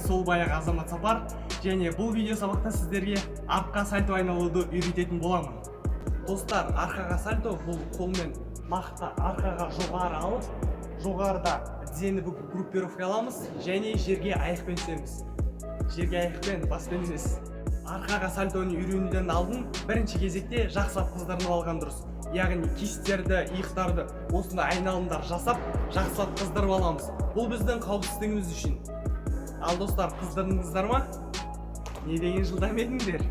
сол баяғы Азамат Сапар, және бұл видео сабақта сіздерге артқа сальто айналуды үйрететін боламын. Достар, арқаға сальто бұл қолмен мақта арқаға жоғары алып, жоғарыда тізені бүгіп группировка аламыз және жерге аяқпен түсеміз. Жерге аяқпен, баспен емес. Арқаға сальтоны үйренуден алдын бірінші кезекте жақсылап қыздырынып алған дұрыс. Яғни кистерді, иықтарды осындай айналымдар жасап, жақсылап қыздырып аламыз. Бұл біздің қауіпсіздігіміз үшін. Ал достар, қыздырдыңыздар ма? Не деген жылдам едіңдер?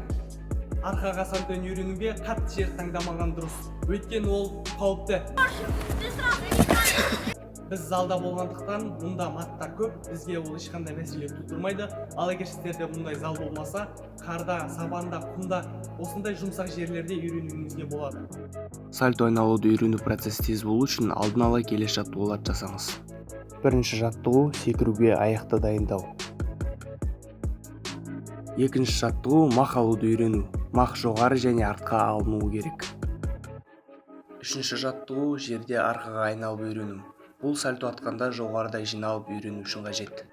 Арқаға сальтоны үйренуге қатты жер таңдамаған дұрыс. Өйткені ол қауіпті. Біз залда болғандықтан мұнда маттар көп, бізге ол ешқандай мәселе тудырмайды. Ал егер сіздерде мұндай зал болмаса, қарда, сабанда, құмда осындай жұмсақ жерлерде үйренуіңізге болады. Сальто айналуды үйрену процесі тез болу үшін алдын ала келесі жаттығуларды жасаңыз. Бірінші жаттығу секіруге аяқты дайындау. Екінші жаттығу мақ алуды үйрену. Мақ жоғары және артқа алынуы керек. Үшінші жаттығу жерде арқаға айналып үйрену. Бұл сальто атқанда жоғарыда жиналып үйрену үшін қажет.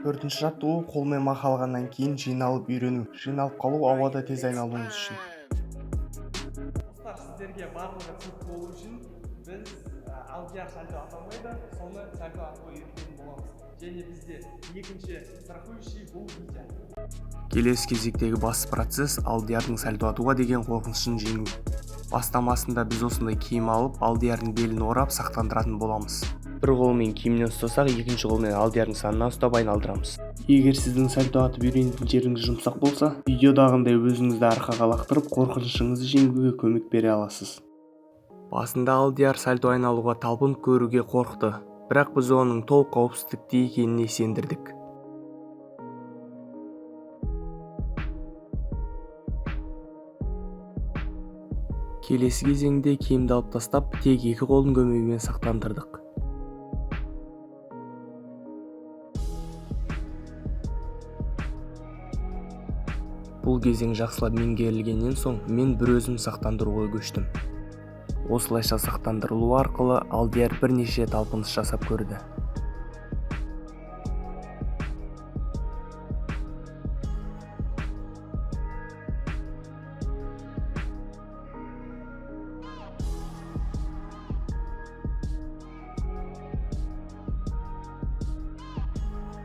Төртінші жаттығу қолмен мақ алғаннан кейін жиналып үйрену. Жиналып қалу ауада тез айналуыңыз үшін. Достар, сіздерге барлығы түсінікті болу үшін біз алдияр сальто аталмайды, соны сальто арқылы үйрететін боламыз. Және бізде екінші страхующий бұл видео. Келесі кезектегі басты процесс алдиярдың сальто атуға деген қорқынышын жеңу. Бастамасында біз осындай киім алып, алдиярдың белін орап сақтандыратын боламыз. Бір қолмен киімнен ұстасақ, екінші қолмен алдиярдың санынан ұстап айналдырамыз. Егер сіздің сальто атып үйренетін жеріңіз жұмсақ болса, видеодағындай өзіңізді арқаға лақтырып, қорқынышыңызды жеңуге көмек бере аласыз. Басында алдияр сальто айналуға талпынып көруге қорықты, бірақ біз оның толық қауіпсіздікте екеніне сендірдік. Келесі кезеңде киімді алып тастап, тек екі қолдың көмегімен сақтандырдық. Бұл кезең жақсылап меңгерілгеннен соң мен бір өзім сақтандыруға көштім. Осылайша сақтандырылу арқылы алдияр бірнеше талпыныс жасап көрді.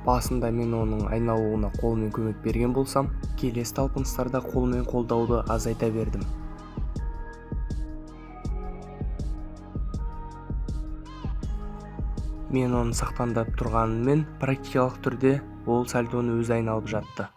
Басында мен оның айналуына қолмен көмек берген болсам, келесі талпыныстарда қолмен қолдауды азайта бердім. Мен оны сақтандырып тұрғанымен, практикалық түрде ол сальтоны өзі айналып жатты.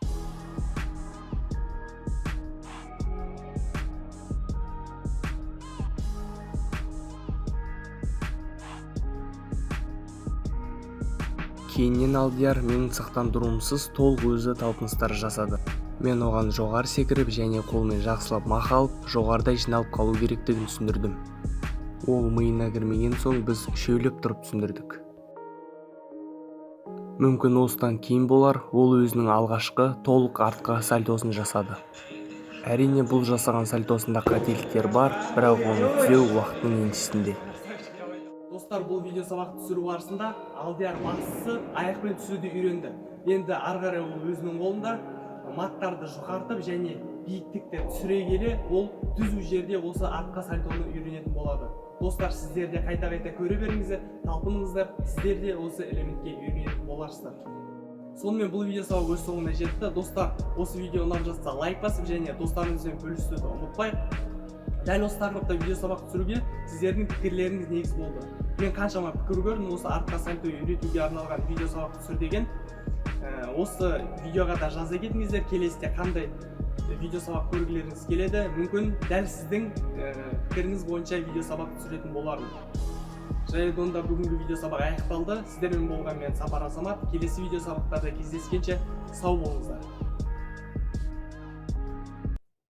Кейіннен алдияр менің сақтандыруымсыз толық өзі талпыныстар жасады. Мен оған жоғары секіріп және қолмен жақсылап мақ алып, жоғарыда жиналып қалу керектігін түсіндірдім. Ол миына кірмеген соң біз үшеулеп тұрып түсіндірдік. Мүмкін осыдан кейін болар, ол өзінің алғашқы толық артқа сальтосын жасады. Әрине бұл жасаған сальтосында қателіктер бар, бірақ оны түзеу уақыттың еншісінде. Достар, бұл видео сабақты түсіру барысында алдияр бастысы аяқпен түсуді үйренді. Енді ары қарай ол өзінің қолында маттарды жұқартып және биіктікті түсіре келе, ол түзу жерде осы артқа сальтоны үйренетін болады. Достар, сіздер де қайта-қайта көре беріңіздер, талпыныңыздар, сіздер де осы элементке үйренетін боларсыздар. Сонымен бұл видео сабақ өз соңына жетті. Достар, осы видео ұнап жатса лайк басып және достарыңызбен бөлісуді ұмытпайық. Дәл осы тақырыпта видео сабақ түсіруге сіздердің пікірлеріңіз негіз болды. Мен қаншама пікір көрдім осы артқа сальто үйретуге арналған видео сабақ түсір деген. Осы видеоға да жаза кетіңіздер, келесіде қандай видео сабақ көргілеріңіз келеді. Мүмкін дәл сіздің пікіріңіз бойынша видео сабақ түсіретін болармын. Және онда бүгінгі видео сабақ аяқталды. Сіздермен болған мен Сапар Азамат. Келесі видео сабақтарда кездескенше сау болыңыздар.